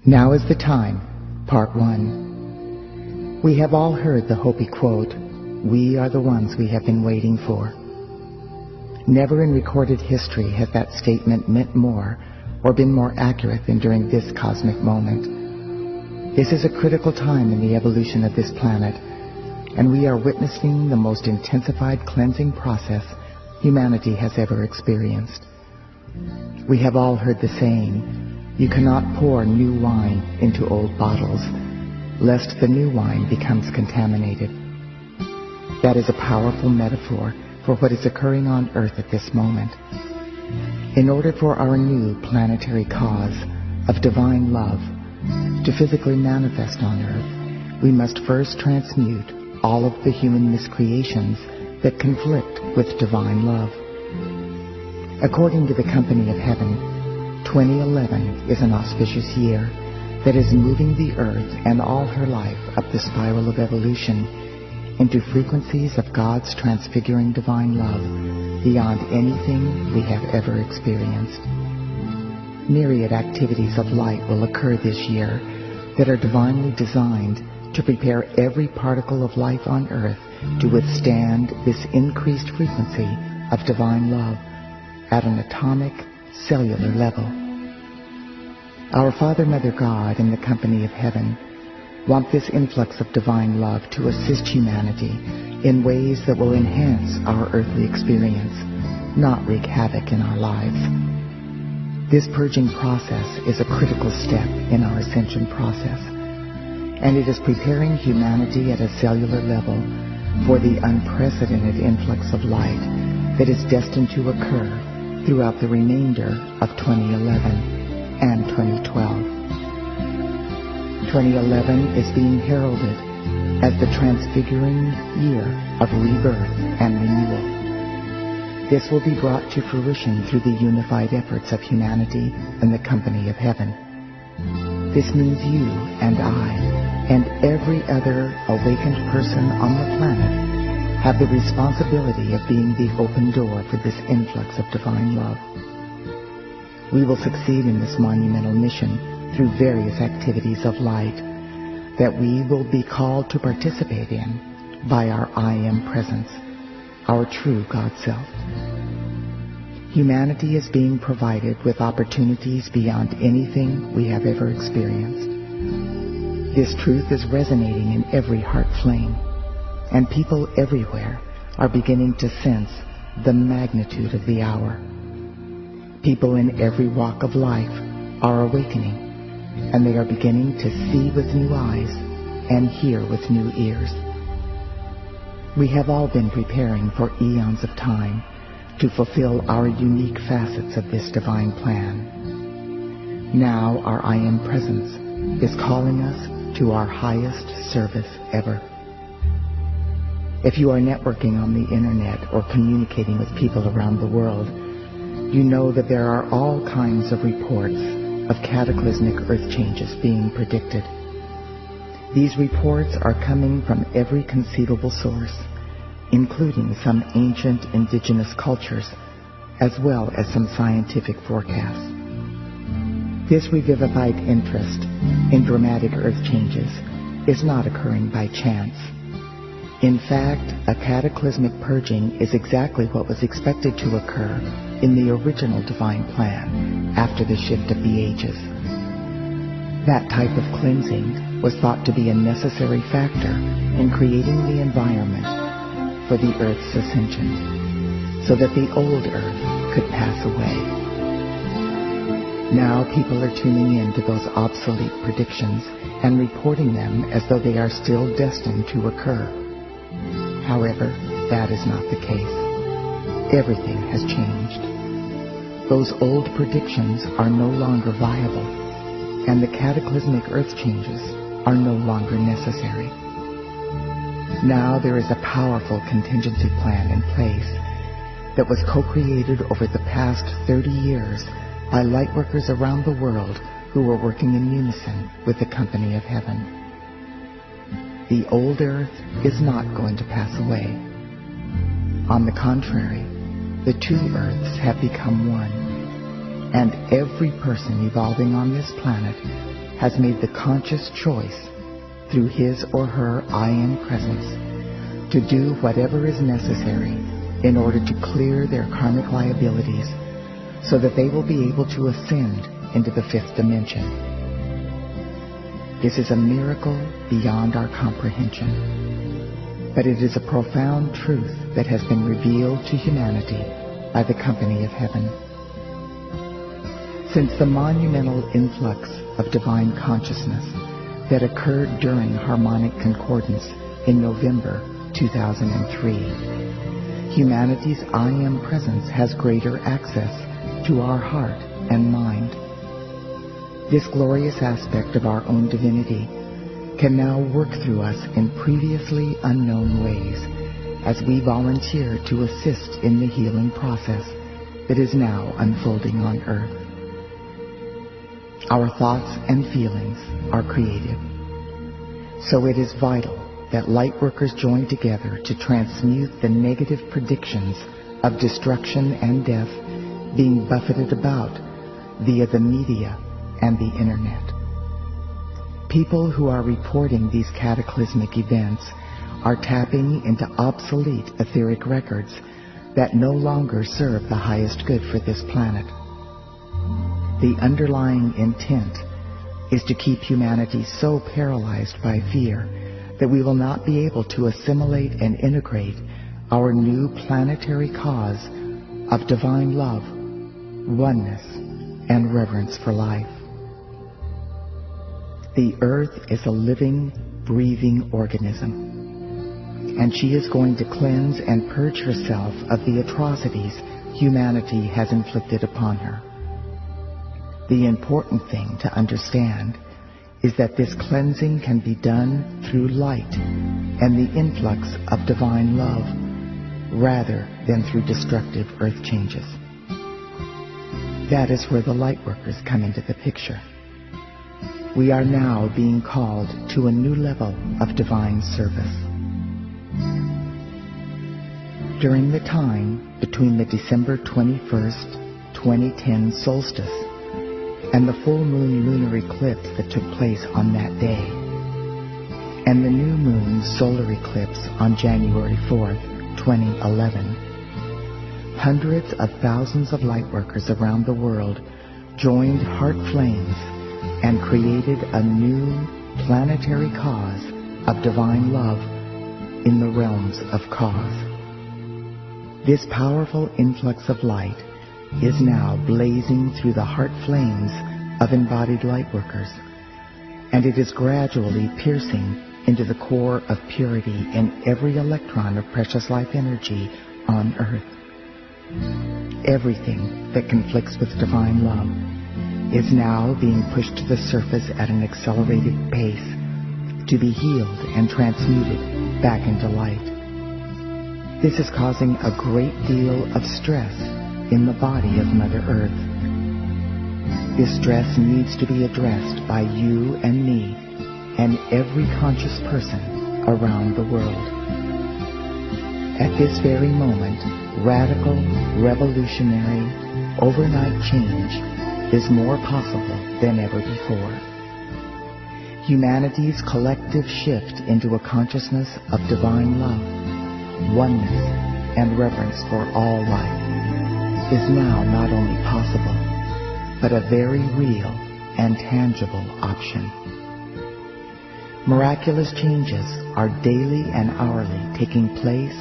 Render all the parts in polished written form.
Now is the time, Part 1. We have all heard the Hopi quote, "We are the ones we have been waiting for." Never in recorded history has that statement meant more or been more accurate than during this cosmic moment. This is a critical time in the evolution of this planet, and we are witnessing the most intensified cleansing process humanity has ever experienced. We have all heard the saying, "You cannot pour new wine into old bottles, lest the new wine becomes contaminated." That is a powerful metaphor for what is occurring on Earth at this moment. In order for our new planetary cause of divine love to physically manifest on Earth, we must first transmute all of the human miscreations that conflict with divine love. According to the Company of Heaven, 2011 is an auspicious year that is moving the Earth and all her life up the spiral of evolution into frequencies of God's transfiguring divine love beyond anything we have ever experienced. Myriad activities of light will occur this year that are divinely designed to prepare every particle of life on Earth to withstand this increased frequency of divine love at an atomic, cellular level. Our Father, Mother God, and the Company of Heaven want this influx of divine love to assist humanity in ways that will enhance our earthly experience, not wreak havoc in our lives. This purging process is a critical step in our ascension process, and it is preparing humanity at a cellular level for the unprecedented influx of light that is destined to occur throughout the remainder of 2011 and 2012. 2011 is being heralded as the transfiguring year of rebirth and renewal. This will be brought to fruition through the unified efforts of humanity and the Company of Heaven. This means you and I and every other awakened person on the planet have the responsibility of being the open door for this influx of divine love. We will succeed in this monumental mission through various activities of light that we will be called to participate in by our I Am presence, our true God Self. Humanity is being provided with opportunities beyond anything we have ever experienced. This truth is resonating in every heart flame, and people everywhere are beginning to sense the magnitude of the hour. People in every walk of life are awakening, and they are beginning to see with new eyes and hear with new ears. We have all been preparing for eons of time to fulfill our unique facets of this divine plan. Now our I Am presence is calling us to our highest service ever. If you are networking on the internet or communicating with people around the world, you know that there are all kinds of reports of cataclysmic earth changes being predicted. These reports are coming from every conceivable source, including some ancient indigenous cultures, as well as some scientific forecasts. This revivified interest in dramatic earth changes is not occurring by chance. In fact, a cataclysmic purging is exactly what was expected to occur in the original divine plan after the shift of the ages. That type of cleansing was thought to be a necessary factor in creating the environment for the Earth's ascension, so that the old Earth could pass away. Now people are tuning in to those obsolete predictions and reporting them as though they are still destined to occur. However, that is not the case. Everything has changed. Those old predictions are no longer viable, and the cataclysmic earth changes are no longer necessary. Now there is a powerful contingency plan in place that was co-created over the past 30 years by lightworkers around the world who were working in unison with the Company of Heaven. The old earth is not going to pass away. On the contrary, the two earths have become one, and every person evolving on this planet has made the conscious choice through his or her I Am presence to do whatever is necessary in order to clear their karmic liabilities so that they will be able to ascend into the fifth dimension. This is a miracle beyond our comprehension, but it is a profound truth that has been revealed to humanity by the company of heaven. Since the monumental influx of divine consciousness that occurred during harmonic concordance in November 2003, humanity's I Am presence has greater access to our heart and mind. This glorious aspect of our own divinity can now work through us in previously unknown ways as we volunteer to assist in the healing process that is now unfolding on Earth. Our thoughts and feelings are creative, so it is vital that light workers join together to transmute the negative predictions of destruction and death being buffeted about via the media and the internet. People who are reporting these cataclysmic events are tapping into obsolete etheric records that no longer serve the highest good for this planet. The underlying intent is to keep humanity so paralyzed by fear that we will not be able to assimilate and integrate our new planetary cause of divine love, oneness, and reverence for life. The Earth is a living, breathing organism, and she is going to cleanse and purge herself of the atrocities humanity has inflicted upon her. The important thing to understand is that this cleansing can be done through light and the influx of divine love, rather than through destructive earth changes. That is where the light workers come into the picture. We are now being called to a new level of divine service. During the time between the December 21st, 2010 solstice and the full moon lunar eclipse that took place on that day, and the new moon solar eclipse on January 4th, 2011, hundreds of thousands of lightworkers around the world joined heart flames and created a new planetary cause of divine love in the realms of cause. This powerful influx of light is now blazing through the heart flames of embodied lightworkers, and it is gradually piercing into the core of purity in every electron of precious life energy on Earth. Everything that conflicts with divine love is now being pushed to the surface at an accelerated pace to be healed and transmuted back into light. This is causing a great deal of stress in the body of Mother Earth. This stress needs to be addressed by you and me and every conscious person around the world. At this very moment, radical, revolutionary, overnight change is more possible than ever before. Humanity's collective shift into a consciousness of divine love, oneness, and reverence for all life is now not only possible, but a very real and tangible option. Miraculous changes are daily and hourly taking place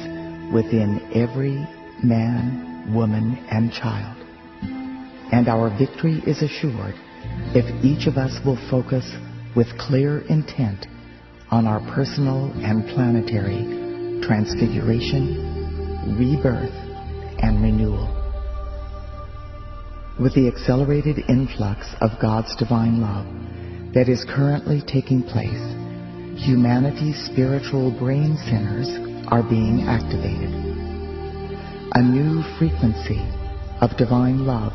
within every man, woman, and child. And our victory is assured if each of us will focus with clear intent on our personal and planetary transfiguration, rebirth, and renewal. With the accelerated influx of God's divine love that is currently taking place, humanity's spiritual brain centers are being activated. A new frequency of divine love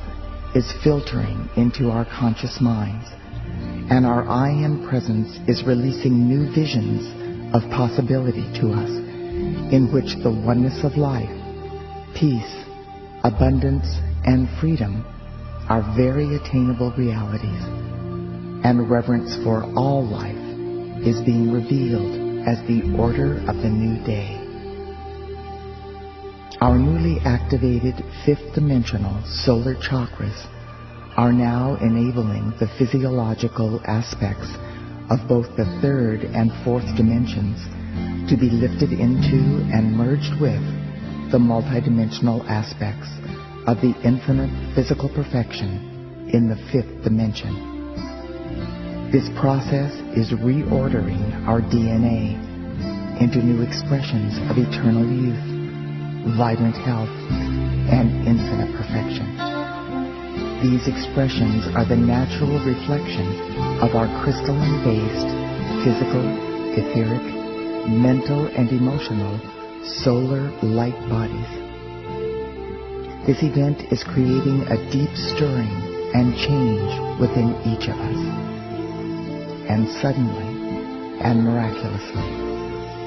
is filtering into our conscious minds, and our I Am presence is releasing new visions of possibility to us in which the oneness of life, peace, abundance, and freedom are very attainable realities. and reverence for all life is being revealed as the order of the new day. Our newly activated fifth dimensional solar chakras are now enabling the physiological aspects of both the third and fourth dimensions to be lifted into and merged with the multidimensional aspects of the infinite physical perfection in the fifth dimension. This process is reordering our DNA into new expressions of eternal youth, vibrant health, and infinite perfection. These expressions are the natural reflection of our crystalline-based physical, etheric, mental, and emotional solar light bodies. This event is creating a deep stirring and change within each of us. And suddenly and miraculously,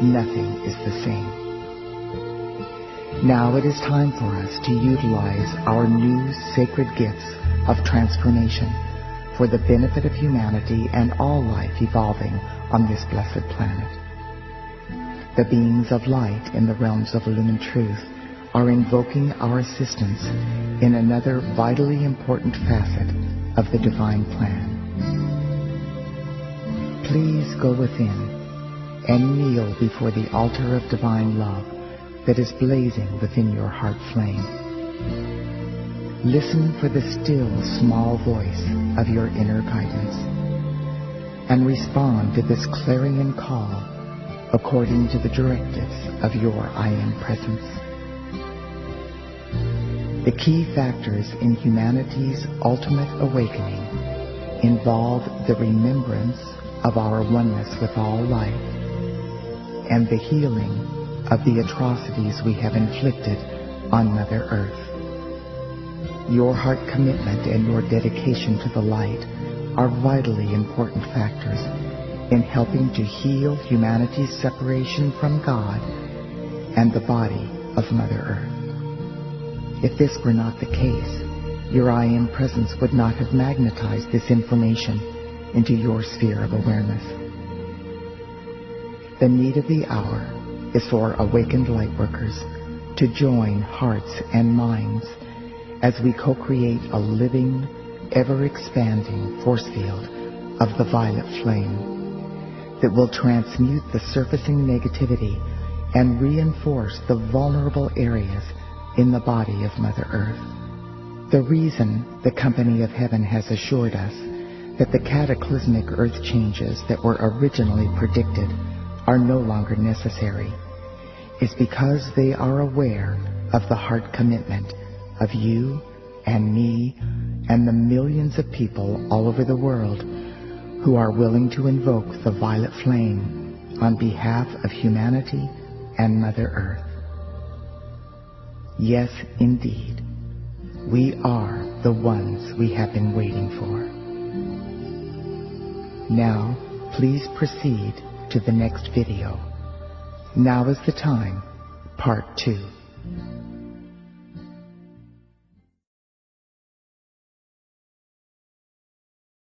nothing is the same. Now it is time for us to utilize our new sacred gifts of transformation for the benefit of humanity and all life evolving on this blessed planet. The beings of light in the realms of lumen truth are invoking our assistance in another vitally important facet of the divine plan. Please go within and kneel before the altar of divine love that is blazing within your heart flame. Listen for the still, small voice of your inner guidance and respond to this clarion call according to the directives of your I Am Presence. The key factors in humanity's ultimate awakening involve the remembrance of our oneness with all life and the healing of the atrocities we have inflicted on Mother Earth. Your heart commitment and your dedication to the light are vitally important factors in helping to heal humanity's separation from God and the body of Mother Earth. If this were not the case, your I Am Presence would not have magnetized this information into your sphere of awareness. The need of the hour is for awakened lightworkers to join hearts and minds as we co-create a living, ever-expanding force field of the violet flame that will transmute the surfacing negativity and reinforce the vulnerable areas in the body of Mother Earth. The reason the Company of Heaven has assured us that the cataclysmic earth changes that were originally predicted are no longer necessary is because they are aware of the heart commitment of you and me and the millions of people all over the world who are willing to invoke the violet flame on behalf of humanity and Mother Earth. Yes, indeed, we are the ones we have been waiting for. Now, please proceed to the next video. Now is the time, part 2.